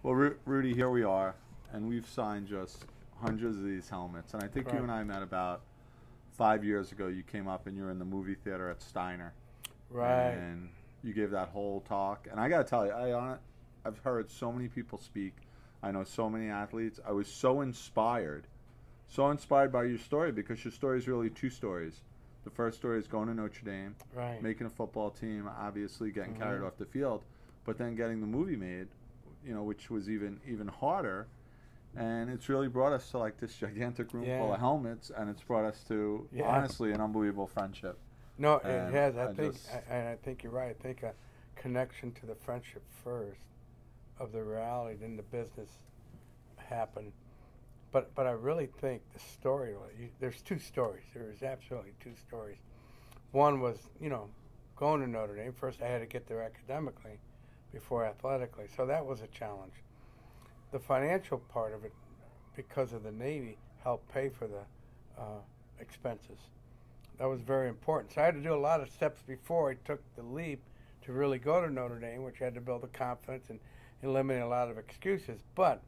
Well, Rudy, here we are, and we've signed just hundreds of these helmets. And I think you and I met about 5 years ago. You came up and you were in the movie theater at Steiner. Right. And you gave that whole talk. And I got to tell you, I've heard so many people speak. I know so many athletes. I was so inspired by your story, because your story is really two stories. The first story is going to Notre Dame, Right. making a football team, obviously getting carried off the field, but then getting the movie made, which was even harder. And it's really brought us to like this gigantic room full of helmets, and it's brought us to honestly an unbelievable friendship. No, it has. I think you're right. I think a connection to the friendship first of the reality, then the business happened. But I really think the story, there's two stories. There's absolutely two stories. One was, going to Notre Dame. First I had to get there academically before athletically. So that was a challenge. The financial part of it, because of the Navy, helped pay for the expenses. That was very important. So I had to do a lot of steps before I took the leap to really go to Notre Dame, which I had to build the confidence and eliminate a lot of excuses. But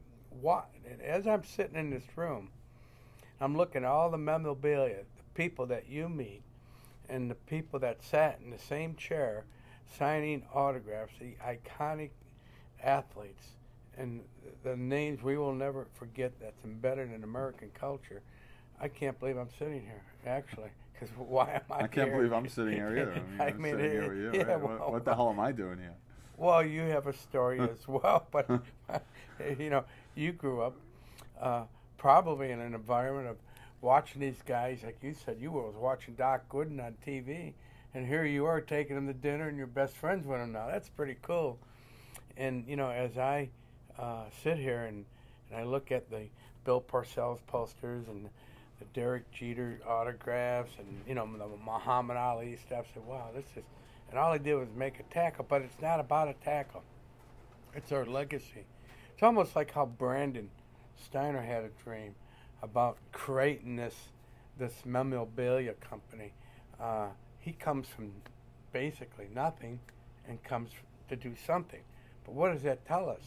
as I'm sitting in this room, I'm looking at all the memorabilia, the people that you meet, and the people that sat in the same chair signing autographs, the iconic athletes, and the names we will never forget that's embedded in American culture. I can't believe I'm sitting here, actually, because why am I here? I can't believe I'm sitting here either. I'm sitting here with you. Right? Well, what the hell am I doing here? Well, you have a story as well, but you grew up probably in an environment of watching these guys, like you said, you was watching Doc Gooden on TV, and here you are taking him to dinner, and your best friends with him now. That's pretty cool. And as I sit here and I look at the Bill Parcells posters and the Derek Jeter autographs and the Muhammad Ali stuff, I said, wow, this is. And all he did was make a tackle, but it's not about a tackle. It's our legacy. It's almost like how Brandon Steiner had a dream about creating this memorabilia company. He comes from basically nothing and comes to do something. But what does that tell us?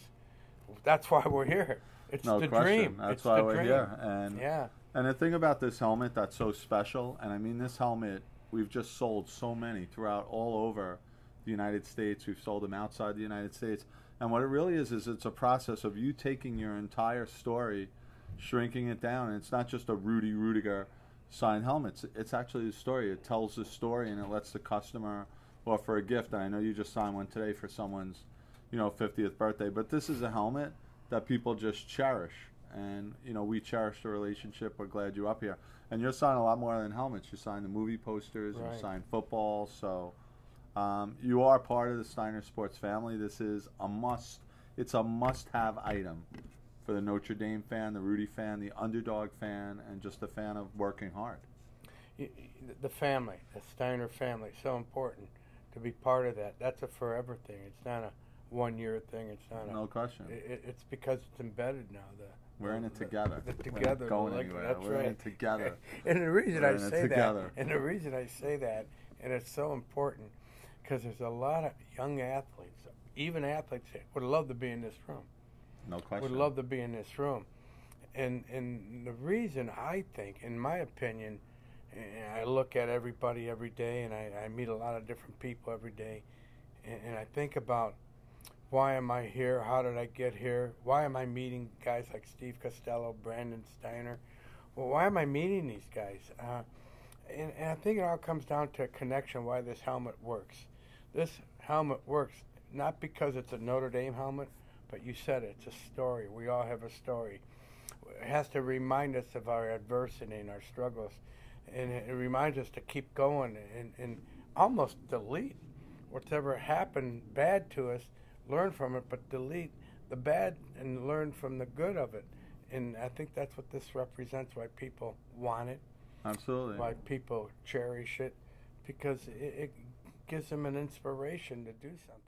That's why we're here. It's no the question. dream. That's it's why the we're dream. here. And the thing about this helmet that's so special, and I mean this helmet, we've just sold so many throughout all over the United States. We've sold them outside the United States. And what it really is it's a process of you taking your entire story, shrinking it down. And it's not just a Rudy Ruettiger signed helmet. It's actually the story. It tells the story, and it lets the customer offer a gift. And I know you just signed one today for someone's 50th birthday. But this is a helmet that people just cherish. And, we cherish the relationship. We're glad you're up here. And you're signing a lot more than helmets. You sign the movie posters, you sign football. So you are part of the Steiner Sports family. This is a must. It's a must-have item for the Notre Dame fan, the Rudy fan, the underdog fan, and just a fan of working hard. The family, the Steiner family, so important to be part of that. That's a forever thing. It's not a one-year thing. It's not no question. It's because it's embedded now. We're in it together. We're not going anywhere. That's We're in it together. And the reason I say that, and it's so important, because there's a lot of young athletes, even athletes, that would love to be in this room. No question. Would love to be in this room. And the reason I think, in my opinion, and I look at everybody every day, and I meet a lot of different people every day, and I think about, why am I here? How did I get here? Why am I meeting guys like Steve Costello, Brandon Steiner? Well, why am I meeting these guys? And I think it all comes down to a connection why this helmet works. This helmet works not because it's a Notre Dame helmet, but you said it, it's a story. We all have a story. It has to remind us of our adversity and our struggles. And it reminds us to keep going and almost delete whatever happened bad to us. Learn from it, but delete the bad and learn from the good of it. And I think that's what this represents, why people want it. Absolutely. Why people cherish it, because it gives them an inspiration to do something.